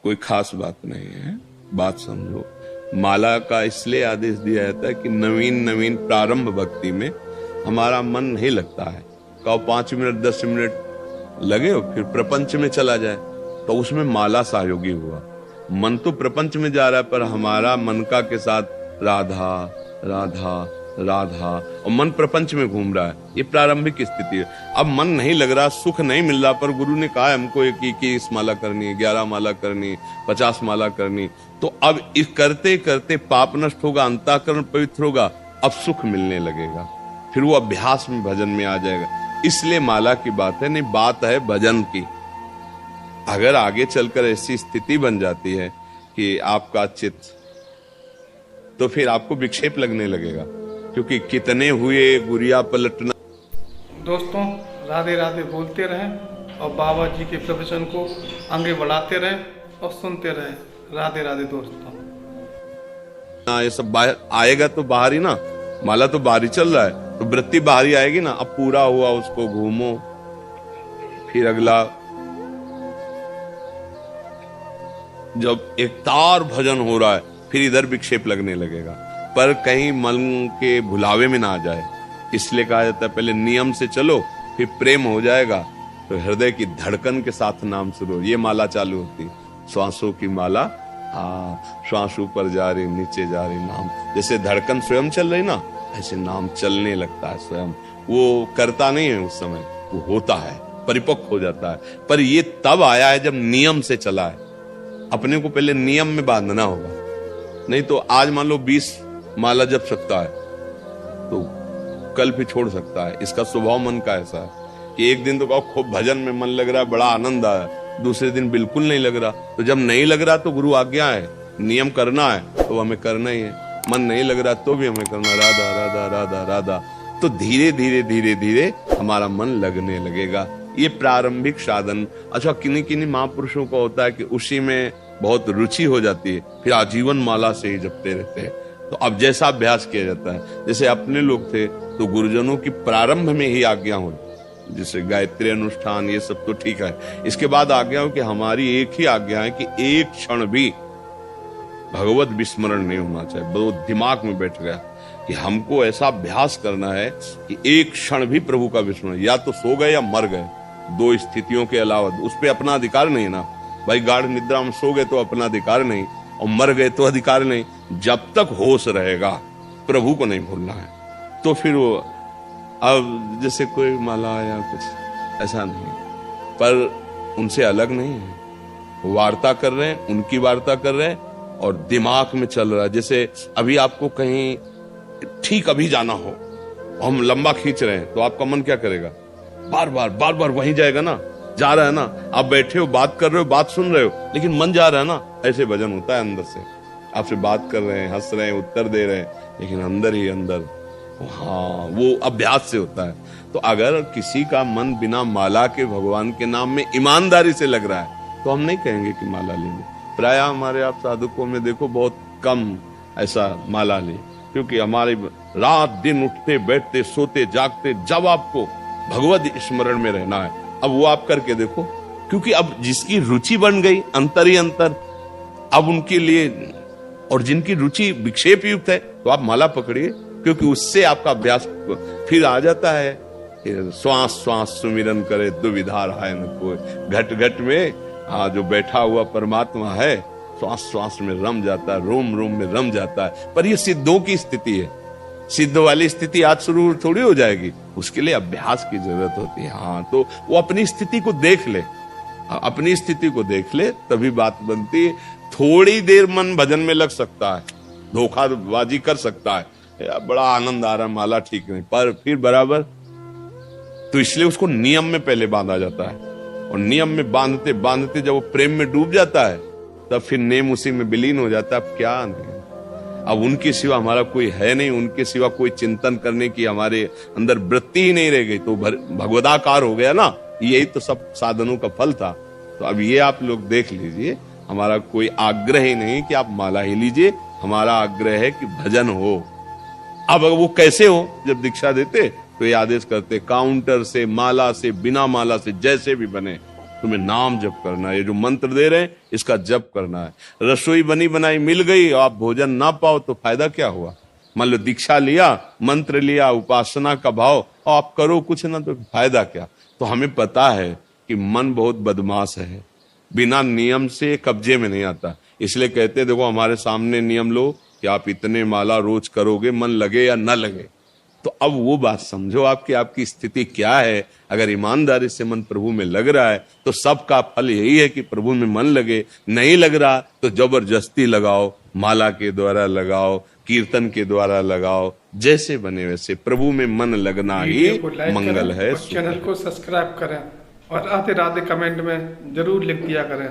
कोई खास बात नहीं है। बात समझो, माला का इसलिए आदेश दिया जाता है कि नवीन नवीन प्रारंभ भक्ति में हमारा मन नहीं लगता है। कहो 5 मिनट 10 मिनट लगे हो, फिर प्रपंच में चला जाए, तो उसमें माला सहयोगी हुआ। मन तो प्रपंच में जा रहा है, पर हमारा मन का के साथ राधा राधा राधा, और मन प्रपंच में घूम रहा है। ये प्रारंभिक स्थिति है। अब मन नहीं लग रहा, सुख नहीं मिल रहा, पर गुरु ने कहा है हमको 21 माला करनी, 11 माला करनी, 50 माला करनी। तो अब इस करते करते पाप नष्ट होगा, अंतःकरण पवित्र होगा, अब सुख मिलने लगेगा, फिर वो अभ्यास में भजन में आ जाएगा। इसलिए माला की बात है नहीं, बात है भजन की। अगर आगे चलकर ऐसी स्थिति बन जाती है कि आपका चित्त, तो फिर आपको विक्षेप लगने लगेगा, क्योंकि कितने हुए गुरिया पलटना। दोस्तों, राधे राधे बोलते रहें और बाबा जी के प्रवचन को आगे बढ़ाते रहें और सुनते रहें। राधे राधे दोस्तों। ये सब बाहर आएगा तो बाहर ही ना, माला तो बाहर ही चल रहा है, तो वृत्ति बाहर ही आएगी ना। अब पूरा हुआ उसको घूमो, फिर अगला। जब एक तार भजन हो रहा है, फिर इधर विक्षेप लगने लगेगा, पर कहीं मन के भुलावे में ना आ जाए। इसलिए कहा जाता है पहले नियम से चलो, फिर प्रेम हो जाएगा, तो हृदय की धड़कन के साथ नाम शुरू। ये माला चालू होती, श्वासों की माला। श्वास ऊपर जा रही, नीचे जा रही, नाम। जैसे धड़कन स्वयं चल रही ना, ऐसे नाम चलने लगता है स्वयं। वो करता नहीं है उस समय, वो होता है, परिपक्व हो जाता है। पर ये तब आया है जब नियम से चला है। अपने को पहले नियम में बांधना होगा, नहीं तो आज मान लो 20 माला जप सकता है, तो कल भी छोड़ सकता है। इसका स्वभाव मन का ऐसा है कि एक दिन तो खूब भजन में मन लग रहा है, बड़ा आनंद आया, दूसरे दिन बिल्कुल नहीं लग रहा। तो जब नहीं लग रहा तो गुरु आज्ञा है, नियम करना है तो हमें करना ही है। मन नहीं लग रहा तो भी हमें करना, राधा राधा राधा राधा। तो धीरे धीरे धीरे धीरे हमारा मन लगने लगेगा। ये प्रारंभिक साधन। अच्छा, किन्हीं किन्हीं महापुरुषों का होता है कि उसी में बहुत रुचि हो जाती है, फिर आजीवन माला से ही जपते रहते हैं। तो अब जैसा अभ्यास किया जाता है, जैसे अपने लोग थे तो गुरुजनों की प्रारंभ में ही आज्ञा हो, जैसे गायत्री अनुष्ठान, ये सब तो ठीक है। इसके बाद आज्ञा हो कि हमारी एक ही आज्ञा है कि एक क्षण भी भगवत विस्मरण नहीं होना चाहिए। वो दिमाग में बैठ गया कि हमको ऐसा अभ्यास करना है कि एक क्षण भी प्रभु का विस्मरण, या तो सो गए या मर गए, 2 स्थितियों के अलावा उस पर अपना अधिकार नहीं ना। भाई गाढ़ निद्रा में सो गए तो अपना अधिकार नहीं, और मर गए तो अधिकार नहीं। जब तक होश रहेगा प्रभु को नहीं भूलना है। तो फिर वो अब जैसे कोई माला या कुछ ऐसा नहीं, पर उनसे अलग नहीं है। वार्ता कर रहे हैं, उनकी वार्ता कर रहे हैं, और दिमाग में चल रहा है। जैसे अभी आपको कहीं ठीक अभी जाना हो, हम लंबा खींच रहे हैं, तो आपका मन क्या करेगा? बार बार वहीं जाएगा ना, जा रहा है ना। आप बैठे हो, बात कर रहे हो, बात सुन रहे हो, लेकिन मन जा रहा है ना। ऐसे भजन होता है अंदर से। आपसे बात कर रहे हैं, हंस रहे हैं, उत्तर दे रहे हैं, लेकिन अंदर ही अंदर। हाँ, वो अभ्यास से होता है। तो अगर किसी का मन बिना माला के भगवान के नाम में ईमानदारी से लग रहा है, तो हम नहीं कहेंगे कि माला ले ले। प्राय हमारे आप साधकों में देखो बहुत कम ऐसा माला ले, क्योंकि हमारे रात दिन उठते बैठते सोते जागते जब आपको भगवत स्मरण में रहना है, अब वो आप करके देखो। क्योंकि अब जिसकी रुचि बन गई अंतर ही अंतर, अब उनके लिए, और जिनकी रुचि विक्षेप युक्त है, तो आप माला पकड़िए, क्योंकि उससे आपका अभ्यास फिर आ जाता है। श्वास श्वास सुमिरन करे दुविधा रहाय न कोई। घट घट में जो बैठा हुआ परमात्मा है, श्वास श्वास में रम जाता है, रोम रोम में रम जाता है। पर ये सिद्धों की स्थिति है। सिद्ध वाली स्थिति आज शुरू थोड़ी हो जाएगी, उसके लिए अभ्यास की जरूरत होती है। हाँ, तो वो अपनी स्थिति को देख ले, अपनी स्थिति को देख ले, तभी बात बनती है। थोड़ी देर मन भजन में लग सकता है, धोखाबाजी कर सकता है, बड़ा आनंद आ रहा है, माला ठीक नहीं, पर फिर बराबर। तो इसलिए उसको नियम में पहले बांधा जाता है, और नियम में बांधते बांधते जब वो प्रेम में डूब जाता है, तब फिर नेम उसी में विलीन हो जाता है। अब क्या नहीं, अब उनके सिवा हमारा कोई है नहीं, उनके सिवा कोई चिंतन करने की हमारे अंदर वृत्ति ही नहीं रह गई, तो भगवदाकार हो गया ना। यही तो सब साधनों का फल था। तो अब ये आप लोग देख लीजिए, हमारा कोई आग्रह ही नहीं कि आप माला ही लीजिए, हमारा आग्रह है कि भजन हो। अब वो कैसे हो? जब दीक्षा देते तो ये आदेश करते, काउंटर से, माला से, बिना माला से, जैसे भी बने तुम्हें नाम जप करना है। ये जो मंत्र दे रहे हैं इसका जप करना है। रसोई बनी बनाई मिल गई, आप भोजन ना पाओ तो फायदा क्या हुआ? मान लो दीक्षा लिया, मंत्र लिया, उपासना का भाव, और आप करो कुछ ना तो फायदा क्या? तो हमें पता है कि मन बहुत बदमाश है, बिना नियम से कब्जे में नहीं आता। इसलिए कहते हैं देखो हमारे सामने नियम लो कि आप इतने माला रोज करोगे, मन लगे या न लगे। तो अब वो बात समझो आपकी स्थिति क्या है। अगर ईमानदारी से मन प्रभु में लग रहा है तो सबका फल यही है कि प्रभु में मन लगे। नहीं लग रहा तो जबरदस्ती लगाओ, माला के द्वारा लगाओ, कीर्तन के द्वारा लगाओ, जैसे बने वैसे। प्रभु में मन लगना ही वीडियो को लाइक मंगल करें है। और चैनल को सब्सक्राइब करें और राधे राधे कमेंट में जरूर लिख दिया करें।